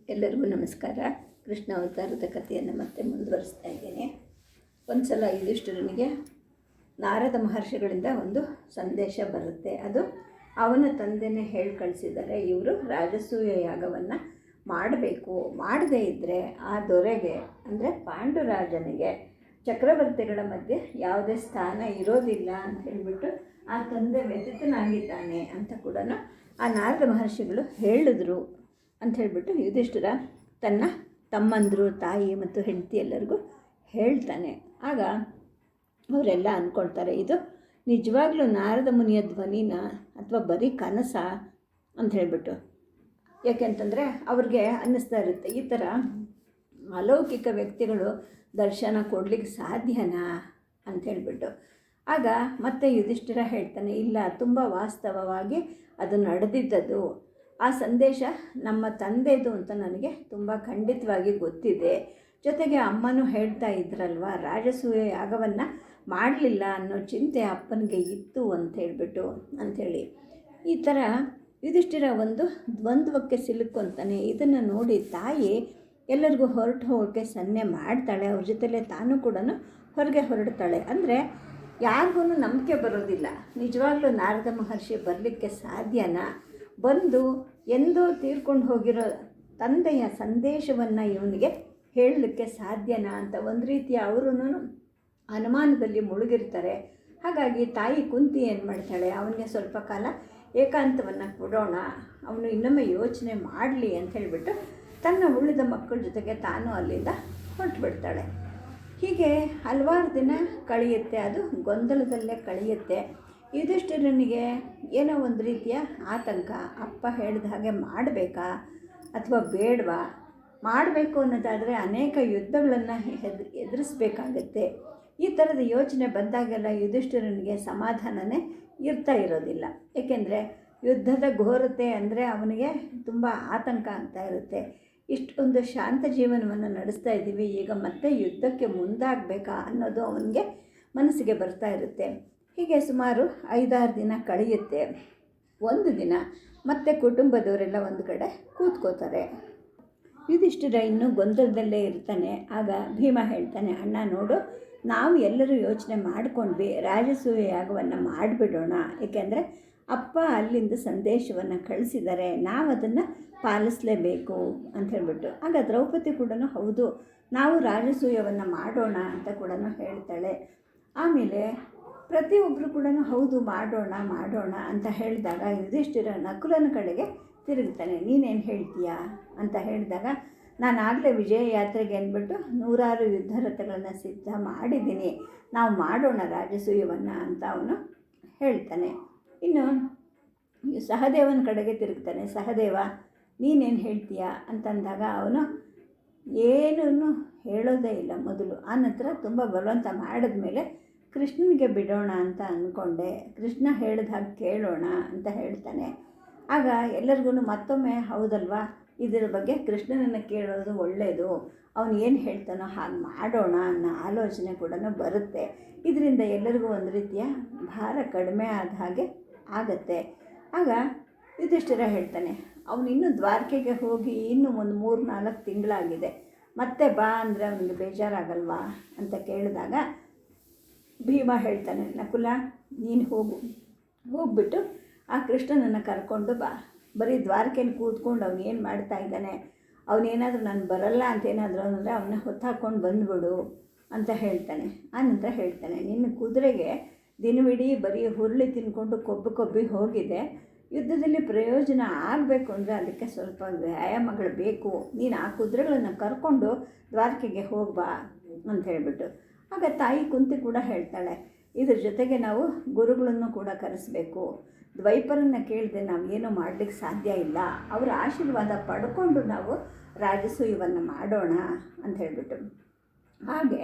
ಎಲ್ಲರಿಗೂ ನಮಸ್ಕಾರ. ಕೃಷ್ಣ ಅವತಾರದ ಕಥೆಯನ್ನು ಮತ್ತೆ ಮುಂದುವರಿಸ್ತಾ ಇದ್ದೇನೆ. ಒಂದು ಸಲ ಯುಧಿಷ್ಠಿರನಿಗೆ ನಾರದ ಮಹರ್ಷಿಗಳಿಂದ ಒಂದು ಸಂದೇಶ ಬರುತ್ತೆ. ಅದು ಅವನ ತಂದೆನೇ ಹೇಳಿ ಕಳಿಸಿದ್ದಾರೆ, ಇವರು ರಾಜಸೂಯ ಯಾಗವನ್ನು ಮಾಡಬೇಕು, ಮಾಡದೇ ಇದ್ದರೆ ಆ ದೊರೆಗೆ ಅಂದರೆ ಪಾಂಡುರಾಜನಿಗೆ ಚಕ್ರವರ್ತಿಗಳ ಮಧ್ಯೆ ಯಾವುದೇ ಸ್ಥಾನ ಇರೋದಿಲ್ಲ ಅಂತ ಹೇಳಿಬಿಟ್ಟು ಆ ತಂದೆ ವ್ಯಥಿತನಾಗಿದ್ದಾನೆ ಅಂತ ಕೂಡ ಆ ನಾರದ ಮಹರ್ಷಿಗಳು ಹೇಳಿದ್ರು ಅಂತ ಹೇಳಿಬಿಟ್ಟು ಯುಧಿಷ್ಠಿರ ತನ್ನ ತಮ್ಮಂದರು, ತಾಯಿ ಮತ್ತು ಹೆಂಡತಿ ಎಲ್ಲರಿಗೂ ಹೇಳ್ತಾನೆ. ಆಗ ಅವರೆಲ್ಲ ಅಂದ್ಕೊಳ್ತಾರೆ, ಇದು ನಿಜವಾಗ್ಲೂ ನಾರದ ಮುನಿಯ ಧ್ವನಿನ ಅಥವಾ ಬರೀ ಕನಸ ಅಂತ ಹೇಳಿಬಿಟ್ಟು. ಯಾಕೆಂತಂದರೆ ಅವ್ರಿಗೆ ಅನ್ನಿಸ್ತಾ ಇರುತ್ತೆ, ಈ ಥರ ಅಲೌಕಿಕ ವ್ಯಕ್ತಿಗಳು ದರ್ಶನ ಕೊಡಲಿಕ್ಕೆ ಸಾಧ್ಯನಾ ಅಂತ ಹೇಳಿಬಿಟ್ಟು. ಆಗ ಮತ್ತೆ ಯುಧಿಷ್ಠಿರ ಹೇಳ್ತಾನೆ, ಇಲ್ಲ, ತುಂಬ ವಾಸ್ತವವಾಗಿ ಅದು ನಡೆದಿದ್ದದು. ಆ ಸಂದೇಶ ನಮ್ಮ ತಂದೆದು ಅಂತ ನನಗೆ ತುಂಬ ಖಂಡಿತವಾಗಿ ಗೊತ್ತಿದೆ. ಜೊತೆಗೆ ಅಮ್ಮನೂ ಹೇಳ್ತಾ ಇದ್ರಲ್ವ, ರಾಜಸೂಯ ಯಾಗವನ್ನು ಮಾಡಲಿಲ್ಲ ಅನ್ನೋ ಚಿಂತೆ ಅಪ್ಪನಿಗೆ ಇತ್ತು ಅಂತ ಹೇಳಿಬಿಟ್ಟು ಅಂಥೇಳಿ. ಈ ಥರ ಯುಧಿಷ್ಠಿರ ಒಂದು ದ್ವಂದ್ವಕ್ಕೆ ಸಿಲುಕೊಂತಾನೆ. ಇದನ್ನು ನೋಡಿ ತಾಯಿ ಎಲ್ಲರಿಗೂ ಹೊರಟು ಹೋಗೋಕ್ಕೆ ಸನ್ನೆ ಮಾಡ್ತಾಳೆ. ಅವ್ರ ಜೊತೆಲೇ ತಾನು ಕೂಡ ಹೊರಗೆ ಹೊರಡ್ತಾಳೆ. ಅಂದರೆ ಯಾರಿಗೂ ನಂಬಿಕೆ ಬರೋದಿಲ್ಲ, ನಿಜವಾಗ್ಲೂ ನಾರದ ಮಹರ್ಷಿ ಬರಲಿಕ್ಕೆ ಸಾಧ್ಯನಾ, ಬಂದು ಎಂದೋ ತೀರ್ಕೊಂಡು ಹೋಗಿರೋ ತಂದೆಯ ಸಂದೇಶವನ್ನು ಇವನಿಗೆ ಹೇಳಲಿಕ್ಕೆ ಸಾಧ್ಯನಾ ಅಂತ ಒಂದು ರೀತಿಯ ಅವರು ಅನುಮಾನದಲ್ಲಿ ಮುಳುಗಿರ್ತಾರೆ. ಹಾಗಾಗಿ ತಾಯಿ ಕುಂತಿ ಏನು ಮಾಡ್ತಾಳೆ, ಅವನಿಗೆ ಸ್ವಲ್ಪ ಕಾಲ ಏಕಾಂತವನ್ನು ಕೊಡೋಣ, ಅವನು ಇನ್ನೊಮ್ಮೆ ಯೋಚನೆ ಮಾಡಲಿ ಅಂತ ಹೇಳಿಬಿಟ್ಟು ತನ್ನ ಉಳಿದ ಮಕ್ಕಳ ಜೊತೆಗೆ ತಾನು ಅಲ್ಲಿಂದ ಹೊರಟು ಬಿಡ್ತಾಳೆ. ಹೀಗೆ ಹಲವಾರು ದಿನ ಕಳೆಯುತ್ತೆ. ಅದು ಗೊಂದಲದಲ್ಲೇ ಕಳೆಯುತ್ತೆ. ಯುಧಿಷ್ಠಿರನಿಗೆ ಏನೋ ಒಂದು ರೀತಿಯ ಆತಂಕ, ಅಪ್ಪ ಹೇಳಿದ ಹಾಗೆ ಮಾಡಬೇಕಾ ಅಥವಾ ಬೇಡವಾ, ಮಾಡಬೇಕು ಅನ್ನೋದಾದರೆ ಅನೇಕ ಯುದ್ಧಗಳನ್ನು ಎದುರಿಸಬೇಕಾಗತ್ತೆ. ಈ ಥರದ ಯೋಚನೆ ಬಂದಾಗೆಲ್ಲ ಯುಧಿಷ್ಠಿರನಿಗೆ ಸಮಾಧಾನನೇ ಇರ್ತಾ ಇರೋದಿಲ್ಲ. ಏಕೆಂದರೆ ಯುದ್ಧದ ಘೋರತೆ ಅಂದರೆ ಅವನಿಗೆ ತುಂಬ ಆತಂಕ ಆಗ್ತಾ ಇರುತ್ತೆ. ಇಷ್ಟೊಂದು ಶಾಂತ ಜೀವನವನ್ನು ನಡೆಸ್ತಾ ಇದ್ದೀವಿ, ಈಗ ಮತ್ತೆ ಯುದ್ಧಕ್ಕೆ ಮುಂದಾಗಬೇಕಾ ಅನ್ನೋದು ಅವನಿಗೆ ಮನಸ್ಸಿಗೆ ಬರ್ತಾ ಇರುತ್ತೆ. ಹೀಗೆ ಸುಮಾರು 5-6 ದಿನ ಕಳೆಯುತ್ತೆ. ಒಂದು ದಿನ ಮತ್ತೆ ಕುಟುಂಬದವರೆಲ್ಲ ಒಂದು ಕಡೆ ಕೂತ್ಕೋತಾರೆ. ಯುಧಿಷ್ಠಿರ ಇನ್ನೂ ಗೊಂದಲದಲ್ಲೇ ಇರ್ತಾನೆ. ಆಗ ಭೀಮ ಹೇಳ್ತಾನೆ, ಅಣ್ಣ ನೋಡು, ನಾವು ಎಲ್ಲರೂ ಯೋಚನೆ ಮಾಡಿಕೊಂಡ್ವಿ, ರಾಜಸೂಯ ಯಾಗವನ್ನು ಮಾಡಿಬಿಡೋಣ. ಏಕೆಂದರೆ ಅಪ್ಪ ಅಲ್ಲಿಂದ ಸಂದೇಶವನ್ನು ಕಳಿಸಿದ್ದಾರೆ, ನಾವು ಅದನ್ನು ಪಾಲಿಸಲೇಬೇಕು ಅಂತ ಹೇಳ್ಬಿಟ್ಟು. ಆಗ ದ್ರೌಪದಿ ಕೂಡ ಹೌದು, ನಾವು ರಾಜಸೂಯವನ್ನು ಮಾಡೋಣ ಅಂತ ಕೂಡ ಹೇಳ್ತಾಳೆ. ಆಮೇಲೆ ಪ್ರತಿಯೊಬ್ಬರು ಕೂಡ ಹೌದು ಮಾಡೋಣ ಅಂತ ಹೇಳಿದಾಗ ಯುಧಿಷ್ಠಿರ ನಕುಲನ ಕಡೆಗೆ ತಿರುಗ್ತಾನೆ. ನೀನೇನು ಹೇಳ್ತೀಯಾ ಅಂತ ಹೇಳಿದಾಗ, ನಾನು ಆಗಲೇ ವಿಜಯ ಯಾತ್ರೆಗೆ ಅಂದ್ಬಿಟ್ಟು 100 ಯುದ್ಧ ರಥಗಳನ್ನು ಸಿದ್ಧ ಮಾಡಿದ್ದೀನಿ, ನಾವು ಮಾಡೋಣ ರಾಜಸೂಯವನ್ನು ಅಂತ ಅವನು ಹೇಳ್ತಾನೆ. ಇನ್ನು ಸಹದೇವನ ಕಡೆಗೆ ತಿರುಗ್ತಾನೆ. ಸಹದೇವ, ನೀನೇನು ಹೇಳ್ತೀಯಾ ಅಂತಂದಾಗ ಅವನು ಏನೂ ಹೇಳೋದೇ ಇಲ್ಲ ಮೊದಲು. ಆನಂತರ ತುಂಬ ಬಲವಂತ ಮಾಡಿದ್ಮೇಲೆ ಕೃಷ್ಣನಿಗೆ ಬಿಡೋಣ ಅಂತ ಅಂದ್ಕೊಂಡೆ, ಕೃಷ್ಣ ಹೇಳಿದ ಹಾಗೆ ಕೇಳೋಣ ಅಂತ ಹೇಳ್ತಾನೆ. ಆಗ ಎಲ್ಲರಿಗೂ ಮತ್ತೊಮ್ಮೆ ಹೌದಲ್ವಾ, ಇದರ ಬಗ್ಗೆ ಕೃಷ್ಣನನ್ನು ಕೇಳೋದು ಒಳ್ಳೆಯದು, ಅವನು ಏನು ಹೇಳ್ತಾನೋ ಹಾಗೆ ಮಾಡೋಣ ಅನ್ನೋ ಆಲೋಚನೆ ಕೂಡ ಬರುತ್ತೆ. ಇದರಿಂದ ಎಲ್ಲರಿಗೂ ಒಂದು ರೀತಿಯ ಭಾರ ಕಡಿಮೆ ಆದ ಹಾಗೆ ಆಗತ್ತೆ. ಆಗ ಯುಧಿಷ್ಠಿರ ಹೇಳ್ತಾನೆ, ಅವನು ಇನ್ನೂ ದ್ವಾರಕೆಗೆ ಹೋಗಿ ಇನ್ನೂ ಒಂದು 3-4 ತಿಂಗಳಾಗಿದೆ, ಮತ್ತೆ ಬಾ ಅಂದರೆ ಅವನಿಗೆ ಬೇಜಾರಾಗಲ್ವಾ ಅಂತ ಕೇಳಿದಾಗ ಭೀಮ ಹೇಳ್ತಾನೆ, ನಕುಲ ನೀನು ಹೋಗ್ಬಿಟ್ಟು ಆ ಕೃಷ್ಣನನ್ನು ಕರ್ಕೊಂಡು ಬಾ. ಬರೀ ದ್ವಾರಕೆಯಲ್ಲಿ ಕೂತ್ಕೊಂಡು ಅವನು ಏನು ಮಾಡ್ತಾ ಇದ್ದಾನೆ, ಅವನೇನಾದರೂ ನಾನು ಬರಲ್ಲ ಅಂತೇನಾದರೂ ಅಂದರೆ ಅವನ್ನ ಹೊತ್ತಾಕೊಂಡು ಬಂದುಬಿಡು ಅಂತ ಹೇಳ್ತಾನೆ. ಆನಂತರ ಹೇಳ್ತಾನೆ, ನಿನ್ನ ಕುದುರೆಗೆ ದಿನವಿಡೀ ಬರೀ ಹುರುಳಿ ತಿನ್ಕೊಂಡು ಕೊಬ್ಬಿ ಹೋಗಿದೆ, ಯುದ್ಧದಲ್ಲಿ ಪ್ರಯೋಜನ ಆಗಬೇಕು ಅಂದರೆ ಅದಕ್ಕೆ ಸ್ವಲ್ಪ ವ್ಯಾಯಾಮಗಳು ಬೇಕು, ನೀನು ಆ ಕುದುರೆಗಳನ್ನು ಕರ್ಕೊಂಡು ದ್ವಾರಕೆಗೆ ಹೋಗ್ಬಾ ಅಂತ ಹೇಳಿಬಿಟ್ಟು. ಆಗ ತಾಯಿ ಕುಂತಿ ಕೂಡ ಹೇಳ್ತಾಳೆ, ಇದ್ರ ಜೊತೆಗೆ ನಾವು ಗುರುಗಳನ್ನು ಕೂಡ ಕರೆಸಬೇಕು, ದ್ವೈಪರನ್ನು ಕೇಳಿದೆ ನಾವು ಏನೂ ಮಾಡಲಿಕ್ಕೆ ಸಾಧ್ಯ ಇಲ್ಲ, ಅವರ ಆಶೀರ್ವಾದ ಪಡ್ಕೊಂಡು ನಾವು ರಾಜಸೂಯವನ್ನು ಮಾಡೋಣ ಅಂತ ಹೇಳಿಬಿಟ್ಟು. ಹಾಗೆ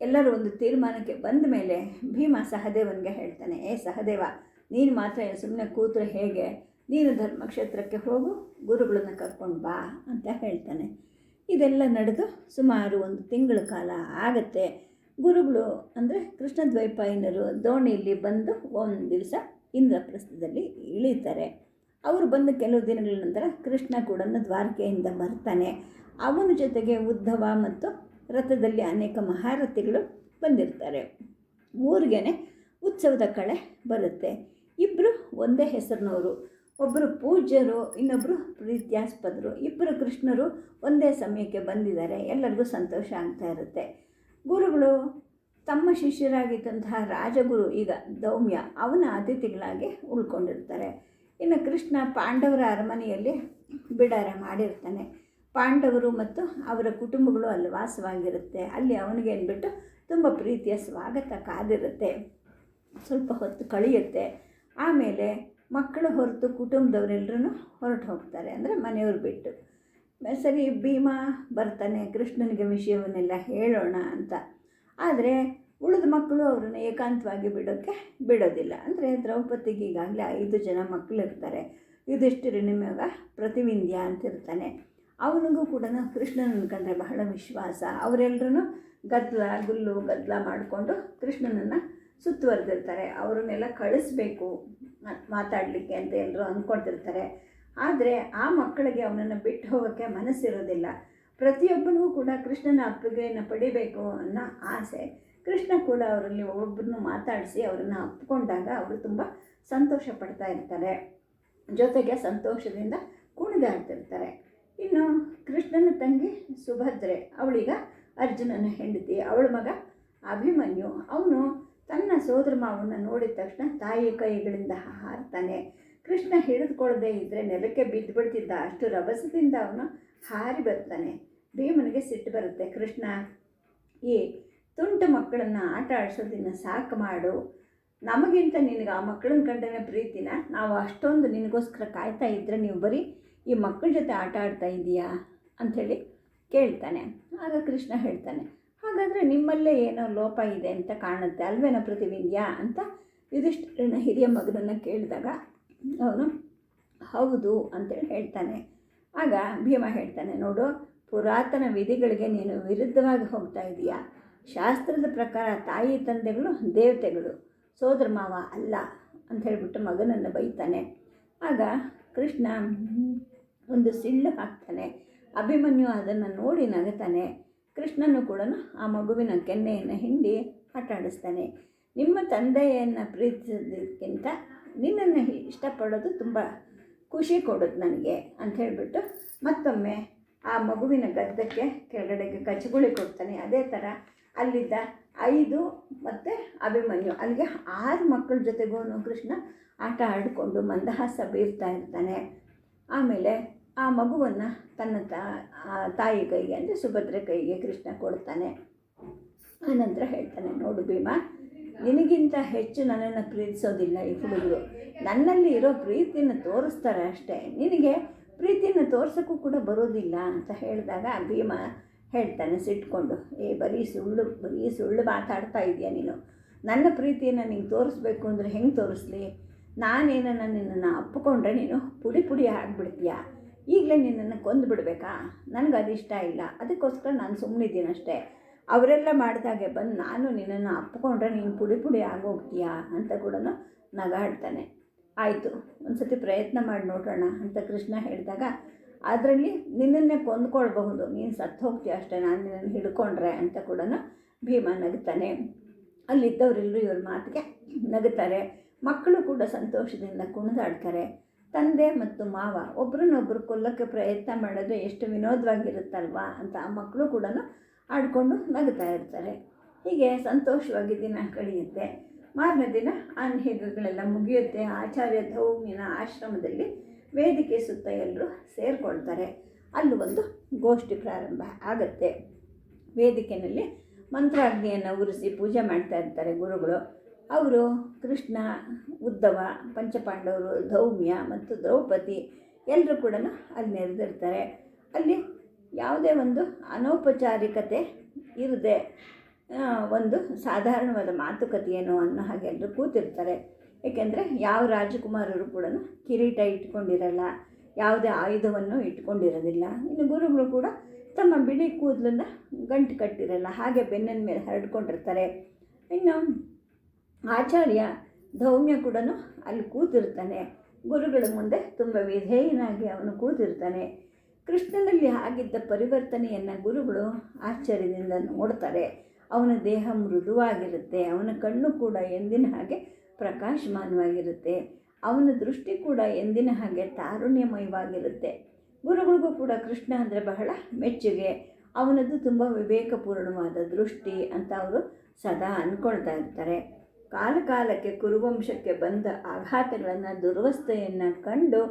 ಎಲ್ಲರೂ ಒಂದು ತೀರ್ಮಾನಕ್ಕೆ ಬಂದ ಮೇಲೆ ಭೀಮ ಸಹದೇವನಿಗೆ ಹೇಳ್ತಾನೆ, ಸಹದೇವ, ನೀನು ಮಾತ್ರ ಸುಮ್ಮನೆ ಕೂತ್ರೆ ಹೇಗೆ, ನೀನು ಧರ್ಮಕ್ಷೇತ್ರಕ್ಕೆ ಹೋಗು, ಗುರುಗಳನ್ನು ಕರ್ಕೊಂಡು ಬಾ ಅಂತ ಹೇಳ್ತಾನೆ. ಇದೆಲ್ಲ ನಡೆದು ಸುಮಾರು 1 ತಿಂಗಳ ಕಾಲ ಆಗತ್ತೆ. ಗುರುಗಳು ಅಂದರೆ ಕೃಷ್ಣದ್ವೈಪಾಯನರು ದೋಣಿಯಲ್ಲಿ ಬಂದು ಒಂದು ದಿವಸ ಇಂದ್ರಪ್ರಸ್ಥದಲ್ಲಿ ಇಳಿತಾರೆ. ಅವರು ಬಂದ ಕೆಲವು ದಿನಗಳ ನಂತರ ಕೃಷ್ಣ ಕೂಡ ದ್ವಾರಕೆಯಿಂದ ಬರ್ತಾನೆ. ಅವನ ಜೊತೆಗೆ ಉದ್ಧವ ಮತ್ತು ರಥದಲ್ಲಿ ಅನೇಕ ಮಹಾರಥಿಗಳು ಬಂದಿರ್ತಾರೆ. ಊರಿಗೇ ಉತ್ಸವದ ಕಳೆ ಬರುತ್ತೆ. ಇಬ್ಬರು ಒಂದೇ ಹೆಸರಿನವರು, ಒಬ್ಬರು ಪೂಜ್ಯರು, ಇನ್ನೊಬ್ಬರು ಪ್ರೀತ್ಯಾಸ್ಪದರು. ಇಬ್ಬರು ಕೃಷ್ಣರು ಒಂದೇ ಸಮಯಕ್ಕೆ ಬಂದಿದ್ದಾರೆ. ಎಲ್ಲರಿಗೂ ಸಂತೋಷ ಆಗ್ತಾ ಇರುತ್ತೆ. ಗುರುಗಳು ತಮ್ಮ ಶಿಷ್ಯರಾಗಿದ್ದಂತಹ ರಾಜಗುರು ಈಗ ದೌಮ್ಯ ಅವನ ಅತಿಥಿಗಳಾಗಿ ಉಳ್ಕೊಂಡಿರ್ತಾರೆ. ಇನ್ನು ಕೃಷ್ಣ ಪಾಂಡವರ ಅರಮನೆಯಲ್ಲಿ ಬಿಡಾರ ಮಾಡಿರ್ತಾನೆ. ಪಾಂಡವರು ಮತ್ತು ಅವರ ಕುಟುಂಬಗಳು ಅಲ್ಲಿ ವಾಸವಾಗಿರುತ್ತೆ. ಅಲ್ಲಿ ಅವನಿಗೆ ಅಂದ್ಬಿಟ್ಟು ತುಂಬ ಪ್ರೀತಿಯ ಸ್ವಾಗತ ಕಾದಿರುತ್ತೆ. ಸ್ವಲ್ಪ ಹೊತ್ತು ಕಳೆಯುತ್ತೆ. ಆಮೇಲೆ ಮಕ್ಕಳು ಹೊರತು ಕುಟುಂಬದವರೆಲ್ಲರೂ ಹೊರಟು ಹೋಗ್ತಾರೆ, ಅಂದರೆ ಮನೆಯವರು ಬಿಟ್ಟು. ಸರಿ, ಭೀಮ ಬರ್ತಾನೆ ಕೃಷ್ಣನಿಗೆ ವಿಷಯವನ್ನೆಲ್ಲ ಹೇಳೋಣ ಅಂತ. ಆದರೆ ಉಳಿದ ಮಕ್ಕಳು ಅವ್ರನ್ನ ಏಕಾಂತವಾಗಿ ಬಿಡೋದಿಲ್ಲ. ಅಂದರೆ ದ್ರೌಪದಿಗೆ ಈಗಾಗಲೇ 5 ಜನ ಮಕ್ಕಳಿರ್ತಾರೆ. ಯುಧಿಷ್ಠಿರನ ಮಗ ಪ್ರತಿವಿಂಧ್ಯ ಅಂತಿರ್ತಾನೆ. ಅವನಿಗೂ ಕೂಡ ಕೃಷ್ಣನ ಕಂಡ್ರೆ ಬಹಳ ವಿಶ್ವಾಸ. ಅವರೆಲ್ಲರೂ ಗದ್ದಲ ಮಾಡಿಕೊಂಡು ಕೃಷ್ಣನನ್ನು ಸುತ್ತುವರೆದಿರ್ತಾರೆ. ಅವರನ್ನೆಲ್ಲ ಕಳಿಸ್ಬೇಕು ಮಾತಾಡಲಿಕ್ಕೆ ಅಂತ ಎಲ್ಲರೂ ಅಂದ್ಕೊಳ್ತಿರ್ತಾರೆ. ಆದರೆ ಆ ಮಕ್ಕಳಿಗೆ ಅವನನ್ನು ಬಿಟ್ಟು ಹೋಗೋಕ್ಕೆ ಮನಸ್ಸಿರೋದಿಲ್ಲ. ಪ್ರತಿಯೊಬ್ಬನಿಗೂ ಕೂಡ ಕೃಷ್ಣನ ಅಪ್ಪಗೆಯನ್ನು ಪಡಿಬೇಕು ಅನ್ನೋ ಆಸೆ. ಕೃಷ್ಣ ಕೂಡ ಅವರಲ್ಲಿ ಒಬ್ಬೊಬ್ಬರನ್ನು ಮಾತಾಡಿಸಿ ಅವರನ್ನು ಅಪ್ಪಿಕೊಂಡಾಗ ಅವರು ತುಂಬ ಸಂತೋಷ ಪಡ್ತಾ ಇರ್ತಾರೆ. ಜೊತೆಗೆ ಸಂತೋಷದಿಂದ ಕುಣಿದಾಡ್ತಿರ್ತಾರೆ. ಇನ್ನು ಕೃಷ್ಣನ ತಂಗಿ ಸುಭದ್ರೆ, ಅವಳೀಗ ಅರ್ಜುನನ ಹೆಂಡತಿ. ಅವಳ ಮಗ ಅಭಿಮನ್ಯು, ಅವನು ತನ್ನ ಸೋದರ ಮಾವನ್ನ ನೋಡಿದ ತಕ್ಷಣ ತಾಯಿಯ ಕೈಗಳಿಂದ ಹಾರ್ತಾನೆ. ಕೃಷ್ಣ ಹಿಡಿದುಕೊಳ್ಳದೆ ಇದ್ದರೆ ನೆಲಕ್ಕೆ ಬಿದ್ದುಬಿಡ್ತಿದ್ದ, ಅಷ್ಟು ರಭಸದಿಂದ ಅವನು ಹಾರಿ ಬರ್ತಾನೆ. ಭೀಮನಿಗೆ ಸಿಟ್ಟು ಬರುತ್ತೆ. ಕೃಷ್ಣ, ಈ ತುಂಟು ಮಕ್ಕಳನ್ನು ಆಟ ಆಡಿಸೋದನ್ನು ಸಾಕು ಮಾಡು. ನಮಗಿಂತ ನಿನಗೆ ಆ ಮಕ್ಕಳನ್ನ ಕಂಡನೇ ಪ್ರೀತಿನ? ನಾವು ಅಷ್ಟೊಂದು ನಿನಗೋಸ್ಕರ ಕಾಯ್ತಾ ಇದ್ದರೆ ನೀವು ಬರೀ ಈ ಮಕ್ಕಳ ಜೊತೆ ಆಟ ಆಡ್ತಾ ಇದೆಯಾ ಅಂಥೇಳಿ ಕೇಳ್ತಾನೆ. ಆಗ ಕೃಷ್ಣ ಹೇಳ್ತಾನೆ, ಹಾಗಾದರೆ ನಿಮ್ಮಲ್ಲೇ ಏನೋ ಲೋಪ ಇದೆ ಅಂತ ಕಾಣುತ್ತೆ ಅಲ್ವೇನೋ ಪ್ರತಿವಿಂಧ್ಯ ಅಂತ ಯುಧಿಷ್ಠಿರನ ಹಿರಿಯ ಮಗನನ್ನು ಕೇಳಿದಾಗ ಅವನು ಹೌದು ಅಂತೇಳಿ ಹೇಳ್ತಾನೆ. ಆಗ ಭೀಮ ಹೇಳ್ತಾನೆ, ನೋಡು, ಪುರಾತನ ವಿಧಿಗಳಿಗೆ ನೀನು ವಿರುದ್ಧವಾಗಿ ಹೋಗ್ತಾ ಇದೀಯಾ. ಶಾಸ್ತ್ರದ ಪ್ರಕಾರ ತಾಯಿ ತಂದೆಗಳು ದೇವತೆಗಳು, ಸೋದರ ಮಾವ ಅಲ್ಲ ಅಂತ ಹೇಳಿಬಿಟ್ಟು ಮಗನನ್ನು ಬೈತಾನೆ. ಆಗ ಕೃಷ್ಣ ಒಂದು ಸಿಳ್ಳು ಹಾಕ್ತಾನೆ. ಅಭಿಮನ್ಯು ಅದನ್ನು ನೋಡಿ ನಗುತ್ತಾನೆ. ಕೃಷ್ಣನು ಕೂಡ ಆ ಮಗುವಿನ ಕೆನ್ನೆಯನ್ನು ಹಿಂಡಿ ಆಟ ಆಡಿಸ್ತಾನೆ. ನಿಮ್ಮ ತಂದೆಯನ್ನು ಪ್ರೀತಿಸೋದಕ್ಕಿಂತ ನಿನ್ನನ್ನು ಇಷ್ಟಪಡೋದು ತುಂಬ ಖುಷಿ ಕೊಡೋದು ನನಗೆ ಅಂತ ಹೇಳಿಬಿಟ್ಟು ಮತ್ತೊಮ್ಮೆ ಆ ಮಗುವಿನ ಗದ್ದಕ್ಕೆ ಕೆಳಗಡೆಗೆ ಕಚ್ಚಗುಳಿ ಕೊಡ್ತಾನೆ. ಅದೇ ಥರ ಅಲ್ಲಿದ್ದ 5 ಮತ್ತು ಅಭಿಮನ್ಯು ಅಲ್ಲಿಗೆ 6 ಮಕ್ಕಳ ಜೊತೆಗೂ ಕೃಷ್ಣ ಆಟ ಆಡಿಕೊಂಡು ಮಂದಹಾಸ ಬೀರ್ತಾ ಇರ್ತಾನೆ. ಆಮೇಲೆ ಆ ಮಗುವನ್ನು ತನ್ನ ತಾಯಿ ಕೈಗೆ, ಅಂದರೆ ಸುಭದ್ರೆ ಕೈಗೆ ಕೃಷ್ಣ ಕೊಡ್ತಾನೆ. ಆನಂತರ ಹೇಳ್ತಾನೆ, ನೋಡು ಭೀಮ, ನಿನಗಿಂತ ಹೆಚ್ಚು ನನ್ನನ್ನು ಪ್ರೀತಿಸೋದಿಲ್ಲ ಈ ಹುಡುಗರು. ನನ್ನಲ್ಲಿ ಇರೋ ಪ್ರೀತಿಯನ್ನು ತೋರಿಸ್ತಾರೆ ಅಷ್ಟೇ, ನಿನಗೆ ಪ್ರೀತಿಯನ್ನು ತೋರ್ಸೋಕ್ಕೂ ಕೂಡ ಬರೋದಿಲ್ಲ ಅಂತ ಹೇಳಿದಾಗ ಭೀಮ ಹೇಳ್ತಾನೆ ಸಿಟ್ಕೊಂಡು, ಬರೀ ಸುಳ್ಳು ಮಾತಾಡ್ತಾ ಇದೆಯಾ ನೀನು. ನನ್ನ ಪ್ರೀತಿಯನ್ನು ನಿಂಗೆ ತೋರಿಸ್ಬೇಕು ಅಂದರೆ ಹೆಂಗೆ ತೋರಿಸ್ಲಿ? ನಾನೇನನ್ನ ನಿನ್ನನ್ನು ಅಪ್ಪಿಕೊಂಡ್ರೆ ನೀನು ಪುಡಿ ಆಗಿಬಿಡ್ತೀಯ. ಈಗಲೇ ನಿನ್ನನ್ನು ಕೊಂದುಬಿಡ್ಬೇಕಾ? ನನಗೆ ಅದಿಷ್ಟ ಇಲ್ಲ. ಅದಕ್ಕೋಸ್ಕರ ನಾನು ಸುಮ್ಮನಿದ್ದೀನಷ್ಟೇ. ಅವರೆಲ್ಲ ಮಾಡಿದಾಗೆ ಬಂದು ನಾನು ನಿನ್ನನ್ನು ಅಪ್ಪಿಕೊಂಡ್ರೆ ನೀನು ಪುಡಿ ಆಗೋಗ್ತೀಯಾ ಅಂತ ಕೂಡ ನಗಾಡ್ತಾನೆ. ಆಯಿತು, ಒಂದು ಸತಿ ಪ್ರಯತ್ನ ಮಾಡಿ ನೋಡೋಣ ಅಂತ ಕೃಷ್ಣ ಹೇಳಿದಾಗ, ಅದರಲ್ಲಿ ನಿನ್ನನ್ನೇ ಕೊಂದ್ಕೊಳ್ಬಹುದು, ನೀನು ಸತ್ತು ಹೋಗ್ತೀಯ ಅಷ್ಟೇ ನಾನು ನಿನ್ನನ್ನು ಹಿಡ್ಕೊಂಡ್ರೆ ಅಂತ ಕೂಡ ಭೀಮ ನಗುತ್ತಾನೆ. ಅಲ್ಲಿದ್ದವರೆಲ್ಲರೂ ಇವ್ರ ಮಾತಿಗೆ ನಗುತ್ತಾರೆ. ಮಕ್ಕಳು ಕೂಡ ಸಂತೋಷದಿಂದ ಕುಣಿದಾಡ್ತಾರೆ. ತಂದೆ ಮತ್ತು ಮಾವ ಒಬ್ರನ್ನೊಬ್ಬರು ಕೊಲ್ಲೋಕ್ಕೆ ಪ್ರಯತ್ನ ಮಾಡೋದು ಎಷ್ಟು ವಿನೋದವಾಗಿರುತ್ತಲ್ವ ಅಂತ ಆ ಮಕ್ಕಳು ಕೂಡ ಆಡಿಕೊಂಡು ನಗುತ್ತಾ ಇರ್ತಾರೆ. ಹೀಗೆ ಸಂತೋಷವಾಗಿ ದಿನ ಕಳೆಯುತ್ತೆ. ಮಾರನೇ ದಿನ ಆನ್ಹೇಗಗಳೆಲ್ಲ ಮುಗಿಯುತ್ತೆ. ಆಚಾರ್ಯ ಧೌಮ್ಯನ ಆಶ್ರಮದಲ್ಲಿ ವೇದಿಕೆ ಸುತ್ತ ಎಲ್ಲರೂ ಸೇರಿಕೊಳ್ತಾರೆ. ಅಲ್ಲೂ ಒಂದು ಗೋಷ್ಠಿ ಪ್ರಾರಂಭ ಆಗುತ್ತೆ. ವೇದಿಕೆಯಲ್ಲಿ ಮಂತ್ರಾಗ್ನಿಯನ್ನು ಉರಿಸಿ ಪೂಜೆ ಮಾಡ್ತಾ ಇರ್ತಾರೆ ಗುರುಗಳು. ಅವರು ಕೃಷ್ಣ, ಉದ್ಧವ, ಪಂಚಪಾಂಡವರು, ಧೌಮ್ಯ ಮತ್ತು ದ್ರೌಪದಿ ಎಲ್ಲರೂ ಕೂಡ ಅಲ್ಲಿ ನೆರೆದಿರ್ತಾರೆ. ಅಲ್ಲಿ ಯಾವುದೇ ಒಂದು ಅನೌಪಚಾರಿಕತೆ ಇರದೆ ಒಂದು ಸಾಧಾರಣವಾದ ಮಾತುಕತೆಯೇನೋ ಅನ್ನೋ ಹಾಗೆ ಎಲ್ಲರೂ ಕೂತಿರ್ತಾರೆ. ಏಕೆಂದರೆ ಯಾವ ರಾಜಕುಮಾರರು ಕೂಡ ಕಿರೀಟ ಇಟ್ಕೊಂಡಿರಲ್ಲ, ಯಾವುದೇ ಆಯುಧವನ್ನು ಇಟ್ಕೊಂಡಿರೋದಿಲ್ಲ. ಇನ್ನು ಗುರುಗಳು ಕೂಡ ತಮ್ಮ ಬಿಳಿ ಕೂದಲನ್ನು ಗಂಟು ಕಟ್ಟಿರಲ್ಲ, ಹಾಗೆ ಬೆನ್ನಿನ ಮೇಲೆ ಹರಡ್ಕೊಂಡಿರ್ತಾರೆ. ಇನ್ನು ಆಚಾರ್ಯ ಧೌಮ್ಯ ಕೂಡ ಅಲ್ಲಿ ಕೂತಿರ್ತಾನೆ. ಗುರುಗಳ ಮುಂದೆ ತುಂಬ ವಿಧೇಯನಾಗಿ ಅವನು ಕೂತಿರ್ತಾನೆ. ಕೃಷ್ಣನಲ್ಲಿ ಆಗಿದ್ದ ಪರಿವರ್ತನೆಯನ್ನು ಗುರುಗಳು ಆಶ್ಚರ್ಯದಿಂದ ನೋಡ್ತಾರೆ. ಅವನ ದೇಹ ಮೃದುವಾಗಿರುತ್ತೆ, ಅವನ ಕಣ್ಣು ಕೂಡ ಎಂದಿನ ಹಾಗೆ ಪ್ರಕಾಶಮಾನವಾಗಿರುತ್ತೆ, ಅವನ ದೃಷ್ಟಿ ಕೂಡ ಎಂದಿನ ಹಾಗೆ ತಾರುಣ್ಯಮಯವಾಗಿರುತ್ತೆ. ಗುರುಗಳಿಗೂ ಕೂಡ ಕೃಷ್ಣ ಅಂದರೆ ಬಹಳ ಮೆಚ್ಚುಗೆ. ಅವನದ್ದು ತುಂಬ ವಿವೇಕಪೂರ್ಣವಾದ ದೃಷ್ಟಿ ಅಂತ ಅವರು ಸದಾ ಅಂದ್ಕೊಳ್ತಾ ಇರ್ತಾರೆ. ಕಾಲಕಾಲಕ್ಕೆ ಕುರುವಂಶಕ್ಕೆ ಬಂದ ಆಘಾತಗಳನ್ನು, ದುರವಸ್ಥೆಯನ್ನು ಕಂಡು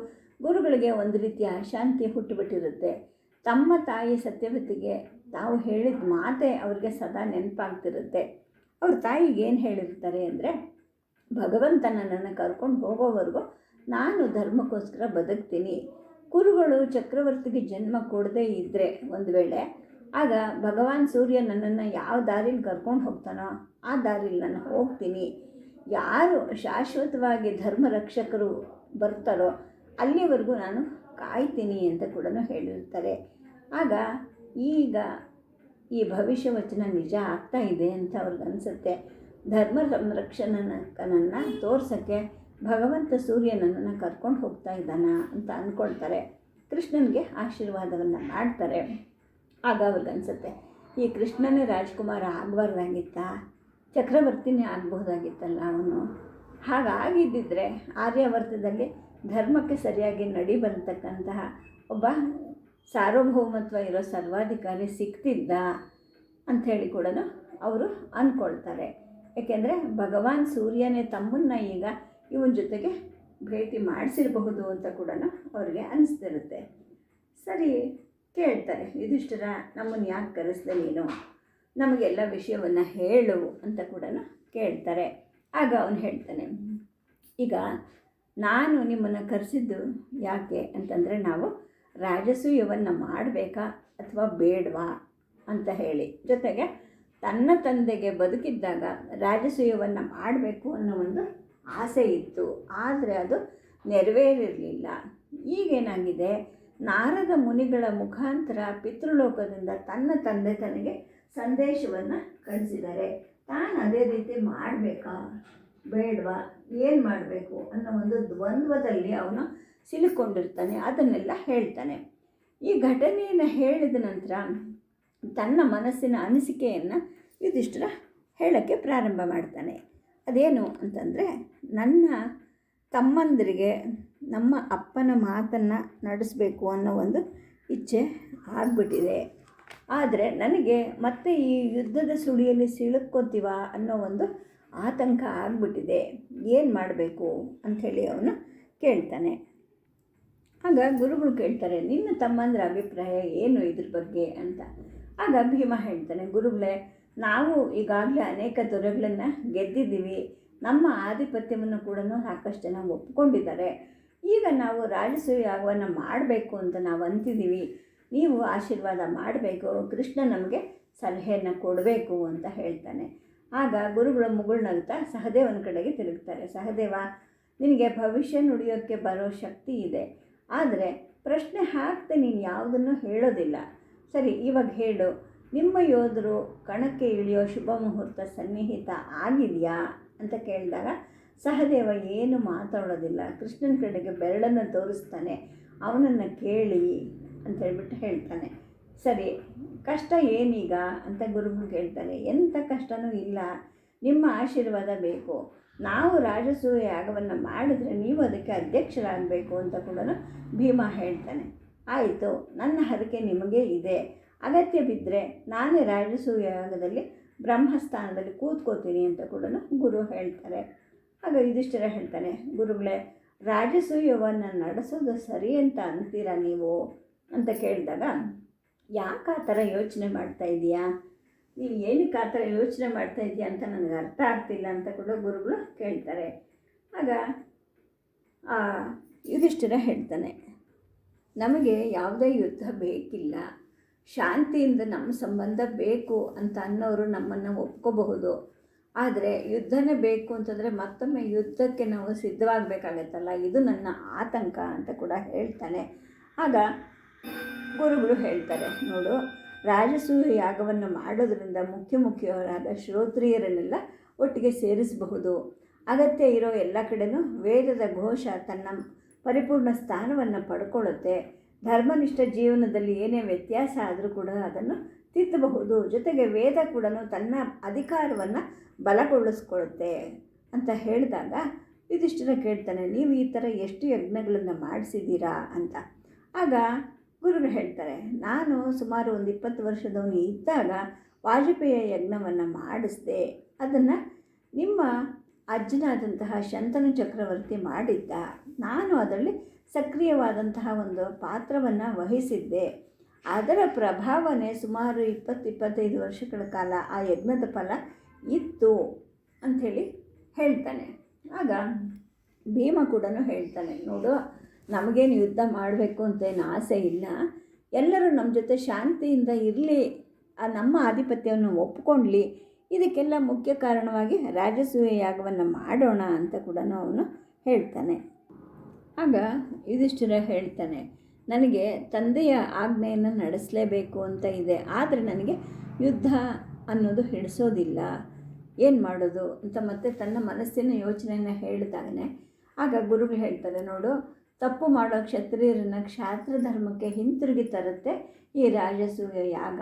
ಗುರುಗಳಿಗೆ ಒಂದು ರೀತಿಯ ಅಶಾಂತಿ ಹುಟ್ಟುಬಿಟ್ಟಿರುತ್ತೆ. ತಮ್ಮ ತಾಯಿ ಸತ್ಯವತಿಗೆ ತಾವು ಹೇಳಿದ ಮಾತೇ ಅವ್ರಿಗೆ ಸದಾ ನೆನಪಾಗ್ತಿರುತ್ತೆ. ಅವ್ರ ತಾಯಿಗೆ ಏನು ಹೇಳಿರ್ತಾರೆ ಅಂದರೆ, ಭಗವಂತ ನನ್ನನ್ನು ಕರ್ಕೊಂಡು ಹೋಗೋವರೆಗೂ ನಾನು ಧರ್ಮಕ್ಕೋಸ್ಕರ ಬದುಕ್ತೀನಿ. ಕುರುಗಳು ಚಕ್ರವರ್ತಿಗೆ ಜನ್ಮ ಕೊಡದೇ ಇದ್ದರೆ ಒಂದು ವೇಳೆ, ಆಗ ಭಗವಾನ್ ಸೂರ್ಯ ನನ್ನನ್ನು ಯಾವ ದಾರಿಲಿ ಕರ್ಕೊಂಡು ಹೋಗ್ತಾನೋ ಆ ದಾರಿಲಿ ನಾನು ಹೋಗ್ತೀನಿ. ಯಾರು ಶಾಶ್ವತವಾಗಿ ಧರ್ಮ ರಕ್ಷಕರು ಬರ್ತಾರೋ ಅಲ್ಲಿವರೆಗೂ ನಾನು ಕಾಯ್ತೀನಿ ಅಂತ ಕೂಡ ಹೇಳಿರ್ತಾರೆ. ಆಗ ಈಗ ಈ ಭವಿಷ್ಯವಚನ ನಿಜ ಆಗ್ತಾ ಇದೆ ಅಂತ ಅವ್ರಿಗನ್ಸುತ್ತೆ. ಧರ್ಮ ಸಂರಕ್ಷಣನನ್ನು ತೋರ್ಸೋಕ್ಕೆ ಭಗವಂತ ಸೂರ್ಯ ನನ್ನನ್ನು ಕರ್ಕೊಂಡು ಹೋಗ್ತಾ ಇದ್ದಾನ ಅಂತ ಅಂದ್ಕೊಳ್ತಾರೆ. ಕೃಷ್ಣನಿಗೆ ಆಶೀರ್ವಾದವನ್ನು ಮಾಡ್ತಾರೆ. ಆಗ ಅವ್ರಿಗನ್ಸುತ್ತೆ, ಈ ಕೃಷ್ಣನೇ ರಾಜ್ಕುಮಾರ ಆಗಬಾರ್ದಾಗಿತ್ತ, ಚಕ್ರವರ್ತಿನೇ ಆಗಬಹುದಾಗಿತ್ತಲ್ಲ ಅವನು. ಹಾಗಾಗಿದ್ದಿದ್ರೆ ಆರ್ಯಾವರ್ತದಲ್ಲಿ ಧರ್ಮಕ್ಕೆ ಸರಿಯಾಗಿ ನಡಿಬರ್ತಕ್ಕಂತಹ ಒಬ್ಬ ಸಾರ್ವಭೌಮತ್ವ ಇರೋ ಸರ್ವಾಧಿಕಾರಿ ಸಿಗ್ತಿದ್ದ ಅಂಥೇಳಿ ಕೂಡ ಅವರು ಅಂದ್ಕೊಳ್ತಾರೆ. ಏಕೆಂದರೆ ಭಗವಾನ್ ಸೂರ್ಯನೇ ತಮ್ಮನ್ನು ಈಗ ಇವನ ಜೊತೆಗೆ ಭೇಟಿ ಮಾಡಿಸಿರಬಹುದು ಅಂತ ಕೂಡ ಅವ್ರಿಗೆ ಅನಿಸ್ತಿರುತ್ತೆ. ಸರಿ, ಕೇಳ್ತಾರೆ, ಯುಧಿಷ್ಠಿರ ನಮ್ಮನ್ನು ಯಾಕೆ ಕರೆಸ್ದೆ ನೀನು, ನಮಗೆಲ್ಲ ವಿಷಯವನ್ನು ಹೇಳು ಅಂತ ಕೂಡ ಕೇಳ್ತಾರೆ. ಆಗ ಅವನು ಹೇಳ್ತಾನೆ, ಈಗ ನಾನು ನಿಮ್ಮನ್ನು ಕರೆಸಿದ್ದು ಯಾಕೆ ಅಂತಂದರೆ, ನಾವು ರಾಜಸೂಯವನ್ನು ಮಾಡಬೇಕಾ ಅಥವಾ ಬೇಡವಾ ಅಂತ ಹೇಳಿ, ಜೊತೆಗೆ ತನ್ನ ತಂದೆಗೆ ಬದುಕಿದ್ದಾಗ ರಾಜಸೂಯವನ್ನು ಮಾಡಬೇಕು ಅನ್ನೋ ಒಂದು ಆಸೆ ಇತ್ತು, ಆದರೆ ಅದು ನೆರವೇರಿರಲಿಲ್ಲ. ಈಗೇನಾಗಿದೆ, ನಾರದ ಮುನಿಗಳ ಮುಖಾಂತರ ಪಿತೃಲೋಕದಿಂದ ತನ್ನ ತಂದೆ ತನಗೆ ಸಂದೇಶವನ್ನು ಕಳಿಸಿದ್ದಾರೆ. ತಾನು ಅದೇ ರೀತಿ ಮಾಡಬೇಕಾ ಬೇಡವಾ, ಏನು ಮಾಡಬೇಕು ಅನ್ನೋ ಒಂದು ದ್ವಂದ್ವದಲ್ಲಿ ಅವನು ಸಿಲುಕೊಂಡಿರ್ತಾನೆ. ಅದನ್ನೆಲ್ಲ ಹೇಳ್ತಾನೆ. ಈ ಘಟನೆಯನ್ನು ಹೇಳಿದ ನಂತರ ತನ್ನ ಮನಸ್ಸಿನ ಅನಿಸಿಕೆಯನ್ನು ಯುಧಿಷ್ಠಿರ ಹೇಳೋಕ್ಕೆ ಪ್ರಾರಂಭ ಮಾಡ್ತಾನೆ. ಅದೇನು ಅಂತಂದರೆ, ನನ್ನ ತಮ್ಮಂದರಿಗೆ ನಮ್ಮ ಅಪ್ಪನ ಮಾತನ್ನು ನಡೆಸಬೇಕು ಅನ್ನೋ ಒಂದು ಇಚ್ಛೆ ಆಗಿಬಿಟ್ಟಿದೆ. ಆದರೆ ನನಗೆ ಮತ್ತೆ ಈ ಯುದ್ಧದ ಸುಳಿಯಲ್ಲಿ ಸಿಲುಕ್ಕೋತೀವ ಅನ್ನೋ ಒಂದು ಆತಂಕ ಆಗಿಬಿಟ್ಟಿದೆ. ಏನು ಮಾಡಬೇಕು ಅಂಥೇಳಿ ಅವನು ಕೇಳ್ತಾನೆ. ಆಗ ಗುರುಗಳು ಕೇಳ್ತಾರೆ, ನಿನ್ನ ತಮ್ಮಂದ್ರ ಅಭಿಪ್ರಾಯ ಏನು ಇದ್ರ ಬಗ್ಗೆ ಅಂತ. ಆಗ ಭೀಮ ಹೇಳ್ತಾನೆ, ಗುರುಗಳೇ, ನಾವು ಈಗಾಗಲೇ ಅನೇಕ ದೊರೆಗಳನ್ನು ಗೆದ್ದಿದ್ದೀವಿ, ನಮ್ಮ ಆಧಿಪತ್ಯವನ್ನು ಕೂಡ ಸಾಕಷ್ಟು ಜನ ಒಪ್ಕೊಂಡಿದ್ದಾರೆ. ಈಗ ನಾವು ರಾಜಸೂಯ ಯಾಗವನ್ನು ಮಾಡಬೇಕು ಅಂತ ನಾವು ಅಂತಿದ್ದೀವಿ. ನೀವು ಆಶೀರ್ವಾದ ಮಾಡಬೇಕು, ಕೃಷ್ಣ ನಮಗೆ ಸಲಹೆಯನ್ನು ಕೊಡಬೇಕು ಅಂತ ಹೇಳ್ತಾನೆ. ಆಗ ಗುರುಗಳು ಮುಗುಳ್ನಗ್ತಾ ಸಹದೇವನ ಕಡೆಗೆ ತಿರುಗ್ತಾರೆ. ಸಹದೇವ, ನಿನಗೆ ಭವಿಷ್ಯ ನುಡಿಯೋಕ್ಕೆ ಬರೋ ಶಕ್ತಿ ಇದೆ, ಆದರೆ ಪ್ರಶ್ನೆ ಹಾಕ್ತೆ ನೀನು ಯಾವುದನ್ನು ಹೇಳೋದಿಲ್ಲ. ಸರಿ, ಇವಾಗ ಹೇಳು, ನಿಮ್ಮ ಯೋಧರು ಕಣಕ್ಕೆ ಇಳಿಯೋ ಶುಭ ಮುಹೂರ್ತ ಸನ್ನಿಹಿತ ಆಗಿದೆಯಾ ಅಂತ ಕೇಳಿದಾಗ ಸಹದೇವ ಏನು ಮಾತಾಡೋದಿಲ್ಲ. ಕೃಷ್ಣನ ಕಡೆಗೆ ಬೆರಳನ್ನು ತೋರಿಸ್ತಾನೆ. ಅವನನ್ನು ಕೇಳಿ ಅಂತ ಹೇಳ್ಬಿಟ್ಟು ಹೇಳ್ತಾನೆ. ಸರಿ, ಕಷ್ಟ ಏನೀಗ ಅಂತ ಗುರುಗಳು ಕೇಳ್ತಾನೆ. ಎಂಥ ಕಷ್ಟವೂ ಇಲ್ಲ, ನಿಮ್ಮ ಆಶೀರ್ವಾದ ಬೇಕು. ನಾವು ರಾಜಸೂಯ ಯಾಗವನ್ನು ಮಾಡಿದ್ರೆ ನೀವು ಅದಕ್ಕೆ ಅಧ್ಯಕ್ಷರಾಗಬೇಕು ಅಂತ ಕೂಡ ಭೀಮ ಹೇಳ್ತಾನೆ. ಆಯಿತು, ನನ್ನ ಹರಕೆ ನಿಮಗೆ ಇದೆ, ಅಗತ್ಯ ಬಿದ್ದರೆ ನಾನೇ ರಾಜಸೂಯ ಯಾಗದಲ್ಲಿ ಬ್ರಹ್ಮಸ್ಥಾನದಲ್ಲಿ ಕೂತ್ಕೋತೀನಿ ಅಂತ ಕೂಡ ಗುರು ಹೇಳ್ತಾರೆ. ಆಗ ಯುಧಿಷ್ಠಿರ ಹೇಳ್ತಾನೆ, ಗುರುಗಳೇ, ರಾಜಸೂಯವನ್ನು ನಡೆಸೋದು ಸರಿ ಅಂತ ಅಂತೀರಾ ನೀವು ಅಂತ ಕೇಳಿದಾಗ, ಯಾಕೆ ಆ ಥರ ಯೋಚನೆ ಮಾಡ್ತಾ ಇದೆಯಾ, ನೀನು ಏನಕ್ಕೆ ಆ ಥರ ಯೋಚನೆ ಮಾಡ್ತಾ ಇದೆಯಾ ಅಂತ ನನಗೆ ಅರ್ಥ ಆಗ್ತಿಲ್ಲ ಅಂತ ಕೂಡ ಗುರುಗಳು ಕೇಳ್ತಾರೆ. ಆಗ ಯುಧಿಷ್ಠಿರ ಹೇಳ್ತಾನೆ, ನಮಗೆ ಯಾವುದೇ ಯುದ್ಧ ಬೇಕಿಲ್ಲ, ಶಾಂತಿಯಿಂದ ನಮ್ಮ ಸಂಬಂಧ ಬೇಕು ಅಂತ ಅನ್ನೋರು ನಮ್ಮನ್ನು ಒಪ್ಕೋಬಹುದು. ಆದರೆ ಯುದ್ಧನೇ ಬೇಕು ಅಂತಂದರೆ ಮತ್ತೊಮ್ಮೆ ಯುದ್ಧಕ್ಕೆ ನಾವು ಸಿದ್ಧವಾಗಬೇಕಾಗತ್ತಲ್ಲ, ಇದು ನನ್ನ ಆತಂಕ ಅಂತ ಕೂಡ ಹೇಳ್ತಾನೆ. ಆಗ ಗುರುಗಳು ಹೇಳ್ತಾರೆ, ನೋಡು, ರಾಜಸೂಯ ಯಾಗವನ್ನು ಮಾಡೋದರಿಂದ ಮುಖ್ಯವಾದ ಶ್ರೋತ್ರಿಯರನ್ನೆಲ್ಲ ಒಟ್ಟಿಗೆ ಸೇರಿಸಬಹುದು. ಅಗತ್ಯ ಇರೋ ಎಲ್ಲ ಕಡೆಯೂ ವೇದದ ಘೋಷ ತನ್ನ ಪರಿಪೂರ್ಣ ಸ್ಥಾನವನ್ನು ಪಡ್ಕೊಳ್ಳುತ್ತೆ. ಧರ್ಮನಿಷ್ಠ ಜೀವನದಲ್ಲಿ ಏನೇ ವ್ಯತ್ಯಾಸ ಆದರೂ ಕೂಡ ಅದನ್ನು ತಿದ್ದಬಹುದು. ಜೊತೆಗೆ ವೇದ ಕೂಡ ತನ್ನ ಅಧಿಕಾರವನ್ನು ಬಲಗೊಳಿಸ್ಕೊಳ್ಳುತ್ತೆ ಅಂತ ಹೇಳಿದಾಗ ಯುಧಿಷ್ಠಿರ ಕೇಳ್ತಾನೆ, ನೀವು ಈ ಥರ ಎಷ್ಟು ಯಜ್ಞಗಳನ್ನು ಮಾಡಿಸಿದ್ದೀರಾ ಅಂತ. ಆಗ ಗುರುಗಳು ಹೇಳ್ತಾರೆ, ನಾನು ಸುಮಾರು ಒಂದು 20 ವರ್ಷದವನು ಇದ್ದಾಗ ವಾಜಪೇಯ ಯಜ್ಞವನ್ನು ಮಾಡಿಸಿದೆ. ಅದನ್ನು ನಿಮ್ಮ ಅಜ್ಜನಾದಂತಹ ಶಂತನು ಚಕ್ರವರ್ತಿ ಮಾಡಿದ್ದ. ನಾನು ಅದರಲ್ಲಿ ಸಕ್ರಿಯವಾದಂತಹ ಒಂದು ಪಾತ್ರವನ್ನು ವಹಿಸಿದ್ದೆ. ಅದರ ಪ್ರಭಾವನೆ ಸುಮಾರು 20-25 ವರ್ಷಗಳ ಕಾಲ ಆ ಯಜ್ಞದ ಫಲ ಇತ್ತು ಅಂಥೇಳಿ ಹೇಳ್ತಾನೆ. ಆಗ ಭೀಮ ಕೂಡ ಹೇಳ್ತಾನೆ, ನೋಡು, ನಮಗೇನು ಯುದ್ಧ ಮಾಡಬೇಕು ಅಂತೇನು ಆಸೆ ಇಲ್ಲ, ಎಲ್ಲರೂ ನಮ್ಮ ಜೊತೆ ಶಾಂತಿಯಿಂದ ಇರಲಿ, ನಮ್ಮ ಆಧಿಪತ್ಯವನ್ನು ಒಪ್ಕೊಳ್ಳಿ, ಇದಕ್ಕೆಲ್ಲ ಮುಖ್ಯ ಕಾರಣವಾಗಿ ರಾಜಸೂಯ ಯಾಗವನ್ನು ಮಾಡೋಣ ಅಂತ ಕೂಡ ಅವನು ಹೇಳ್ತಾನೆ. ಆಗ ಯುಧಿಷ್ಠಿರ ಹೇಳ್ತಾನೆ, ನನಗೆ ತಂದೆಯ ಆಜ್ಞೆಯನ್ನು ನಡೆಸಲೇಬೇಕು ಅಂತ ಇದೆ, ಆದರೆ ನನಗೆ ಯುದ್ಧ ಅನ್ನೋದು ಹಿಡಿಸೋದಿಲ್ಲ, ಏನು ಮಾಡೋದು ಅಂತ ಮತ್ತೆ ತನ್ನ ಮನಸ್ಸಿನ ಯೋಚನೆಯನ್ನು ಹೇಳ್ತಾನೆ. ಆಗ ಗುರುಗಳು ಹೇಳ್ತಾರೆ, ನೋಡು, ತಪ್ಪು ಮಾಡೋ ಕ್ಷತ್ರಿಯರನ್ನು ಕ್ಷಾತ್ರ ಧರ್ಮಕ್ಕೆ ಹಿಂತಿರುಗಿ ತರುತ್ತೆ ಈ ರಾಜಸೂಯ ಯಾಗ.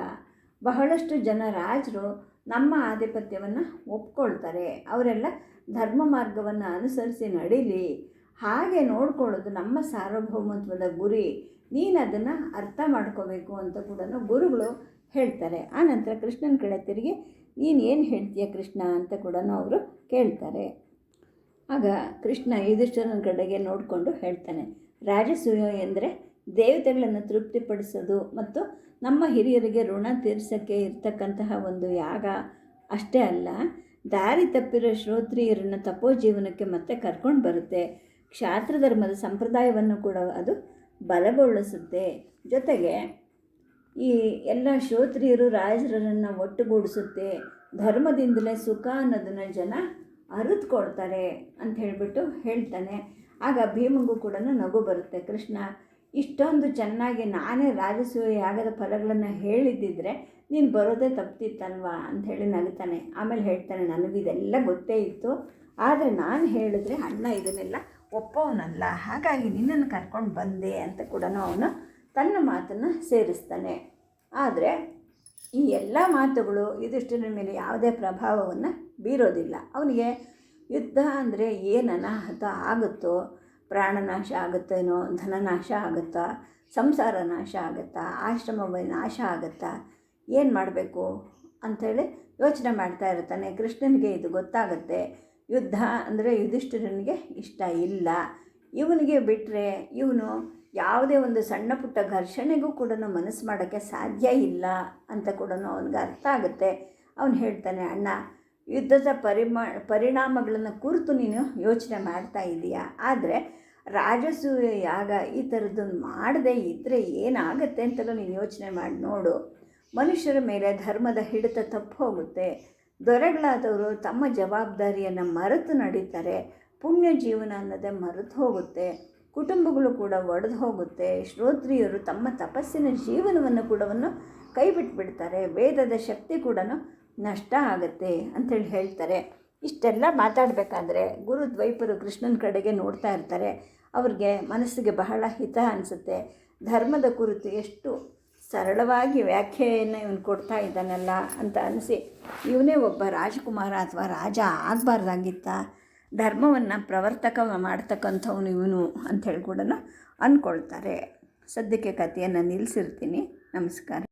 ಬಹಳಷ್ಟು ಜನ ರಾಜರು ನಮ್ಮ ಆಧಿಪತ್ಯವನ್ನು ಒಪ್ಕೊಳ್ತಾರೆ, ಅವರೆಲ್ಲ ಧರ್ಮ ಮಾರ್ಗವನ್ನು ಅನುಸರಿಸಿ ನಡೀಲಿ, ಹಾಗೆ ನೋಡ್ಕೊಳ್ಳೋದು ನಮ್ಮ ಸಾರ್ವಭೌಮತ್ವದ ಗುರಿ, ನೀನು ಅದನ್ನು ಅರ್ಥ ಮಾಡ್ಕೋಬೇಕು ಅಂತ ಕೂಡ ಗುರುಗಳು ಹೇಳ್ತಾರೆ. ಆನಂತರ ಕೃಷ್ಣನ ಕಡೆ ತಿರುಗಿ, ನೀನು ಏನು ಹೇಳ್ತೀಯ ಕೃಷ್ಣ ಅಂತ ಕೂಡ ಅವರು ಕೇಳ್ತಾರೆ. ಆಗ ಕೃಷ್ಣ ಯುಧಿಷ್ಠಿರನ ಕಡೆಗೆ ನೋಡಿಕೊಂಡು ಹೇಳ್ತಾನೆ, ರಾಜಸೂಯ ಎಂದರೆ ದೇವತೆಗಳನ್ನು ತೃಪ್ತಿಪಡಿಸೋದು ಮತ್ತು ನಮ್ಮ ಹಿರಿಯರಿಗೆ ಋಣ ತೀರ್ಸೋಕ್ಕೆ ಇರ್ತಕ್ಕಂತಹ ಒಂದು ಯಾಗ ಅಷ್ಟೇ ಅಲ್ಲ, ದಾರಿ ತಪ್ಪಿರೋ ಶ್ರೋತ್ರಿಯರನ್ನು ತಪೋಜೀವನಕ್ಕೆ ಮತ್ತೆ ಕರ್ಕೊಂಡು ಬರುತ್ತೆ. ಕ್ಷಾತ್ರ ಧರ್ಮದ ಸಂಪ್ರದಾಯವನ್ನು ಕೂಡ ಅದು ಬಲಗೊಳಿಸುತ್ತೆ. ಜೊತೆಗೆ ಈ ಎಲ್ಲ ಶ್ರೋತ್ರಿಯರು ರಾಜರನ್ನು ಒಟ್ಟುಗೂಡಿಸುತ್ತೆ. ಧರ್ಮದಿಂದಲೇ ಸುಖ ಅನ್ನೋದನ್ನು ಜನ ಅರಿತುಕೊಳ್ತಾರೆ ಅಂತ ಹೇಳಿಬಿಟ್ಟು ಹೇಳ್ತಾನೆ. ಆಗ ಭೀಮಂಗೂ ಕೂಡ ನಗು ಬರುತ್ತೆ. ಕೃಷ್ಣ, ಇಷ್ಟೊಂದು ಚೆನ್ನಾಗಿ ನಾನೇ ರಾಜಸೂಯ ಯಾಗದ ಫಲಗಳನ್ನು ಹೇಳಿದ್ದಿದ್ರೆ ನೀನು ಬರೋದೇ ತಪ್ಪಿತ್ತಲ್ವಾ ಅಂಥೇಳಿ ನಗ್ತಾನೆ. ಆಮೇಲೆ ಹೇಳ್ತಾನೆ, ನನಗಿದೆಲ್ಲ ಗೊತ್ತೇ ಇತ್ತು, ಆದರೆ ನಾನು ಹೇಳಿದ್ರೆ ಅಣ್ಣ ಇದನ್ನೆಲ್ಲ ಒಪ್ಪೋನಲ್ಲ, ಹಾಗಾಗಿ ನಿನ್ನನ್ನು ಕರ್ಕೊಂಡು ಬಂದೆ ಅಂತ ಕೂಡ ಅವನು ತನ್ನ ಮಾತನ್ನು ಸೇರಿಸ್ತಾನೆ. ಆದರೆ ಈ ಎಲ್ಲ ಮಾತುಗಳು ಯುಧಿಷ್ಠಿರನ ಮೇಲೆ ಯಾವುದೇ ಪ್ರಭಾವವನ್ನು ಬೀರೋದಿಲ್ಲ. ಅವನಿಗೆ ಯುದ್ಧ ಅಂದರೆ ಏನು ಅನಾಹುತ ಆಗುತ್ತೋ, ಪ್ರಾಣನಾಶ ಆಗುತ್ತೇನೋ, ಧನನಾಶ ಆಗುತ್ತಾ, ಸಂಸಾರ ನಾಶ ಆಗುತ್ತಾ, ಆಶ್ರಮ ನಾಶ ಆಗುತ್ತಾ, ಏನು ಮಾಡಬೇಕು ಅಂಥೇಳಿ ಯೋಚನೆ ಮಾಡ್ತಾ ಇರ್ತಾನೆ. ಕೃಷ್ಣನಿಗೆ ಇದು ಗೊತ್ತಾಗುತ್ತೆ, ಯುದ್ಧ ಅಂದರೆ ಯುಧಿಷ್ಠಿರನಿಗೆ ಇಷ್ಟ ಇಲ್ಲ, ಇವನಿಗೆ ಬಿಟ್ಟರೆ ಇವನು ಯಾವುದೇ ಒಂದು ಸಣ್ಣ ಪುಟ್ಟ ಘರ್ಷಣೆಗೂ ಕೂಡ ಮನಸ್ಸು ಮಾಡೋಕ್ಕೆ ಸಾಧ್ಯ ಇಲ್ಲ ಅಂತ ಕೂಡ ಅವನಿಗೆ ಅರ್ಥ ಆಗುತ್ತೆ. ಅವನು ಹೇಳ್ತಾನೆ, ಅಣ್ಣ, ಯುದ್ಧದ ಪರಿಣಾಮಗಳನ್ನು ಕುರಿತು ನೀನು ಯೋಚನೆ ಮಾಡ್ತಾ ಇದೀಯಾ, ಆದರೆ ರಾಜಸೂಯ ಯಾಗ ಈ ಥರದ್ದನ್ನು ಮಾಡದೇ ಇದ್ದರೆ ಏನಾಗುತ್ತೆ ಅಂತಲೂ ನೀನು ಯೋಚನೆ ಮಾಡಿ ನೋಡು. ಮನುಷ್ಯರ ಮೇಲೆ ಧರ್ಮದ ಹಿಡಿತ ತಪ್ಪು ಹೋಗುತ್ತೆ. ದೊರೆಗಳಾದವರು ತಮ್ಮ ಜವಾಬ್ದಾರಿಯನ್ನು ಮರೆತು ನಡೀತಾರೆ. ಪುಣ್ಯ ಜೀವನ ಅನ್ನೋದೇ ಮರೆತು ಹೋಗುತ್ತೆ. ಕುಟುಂಬಗಳು ಕೂಡ ಒಡೆದು ಹೋಗುತ್ತೆ. ಶ್ರೋತ್ರಿಯರು ತಮ್ಮ ತಪಸ್ಸಿನ ಜೀವನವನ್ನು ಕೂಡ ಕೈ ಬಿಟ್ಬಿಡ್ತಾರೆ. ವೇದದ ಶಕ್ತಿ ಕೂಡ ನಷ್ಟ ಆಗುತ್ತೆ ಅಂಥೇಳಿ ಹೇಳ್ತಾರೆ. ಇಷ್ಟೆಲ್ಲ ಮಾತಾಡಬೇಕಾದ್ರೆ ಗುರು ದ್ವೈಪರು ಕೃಷ್ಣನ ಕಡೆಗೆ ನೋಡ್ತಾ ಇರ್ತಾರೆ. ಅವ್ರಿಗೆ ಮನಸ್ಸಿಗೆ ಬಹಳ ಹಿತ ಅನಿಸುತ್ತೆ. ಧರ್ಮದ ಕುರಿತು ಎಷ್ಟು ಸರಳವಾಗಿ ವ್ಯಾಖ್ಯೆಯನ್ನು ಇವನು ಕೊಡ್ತಾ ಇದ್ದಾನಲ್ಲ ಅಂತ ಅನಿಸಿ, ಇವನೇ ಒಬ್ಬ ರಾಜಕುಮಾರ ಅಥವಾ ರಾಜ ಆಗಬಾರ್ದಾಗಿತ್ತ, ಧರ್ಮವನ್ನು ಪ್ರವರ್ತಕ ಮಾಡ್ತಕ್ಕಂಥವನು ಇವನು ಅಂಥೇಳಿ ಕೂಡ ಅಂದ್ಕೊಳ್ತಾರೆ. ಸದ್ಯಕ್ಕೆ ಕಥೆಯನ್ನು ನಿಲ್ಲಿಸಿರ್ತೀನಿ. ನಮಸ್ಕಾರ.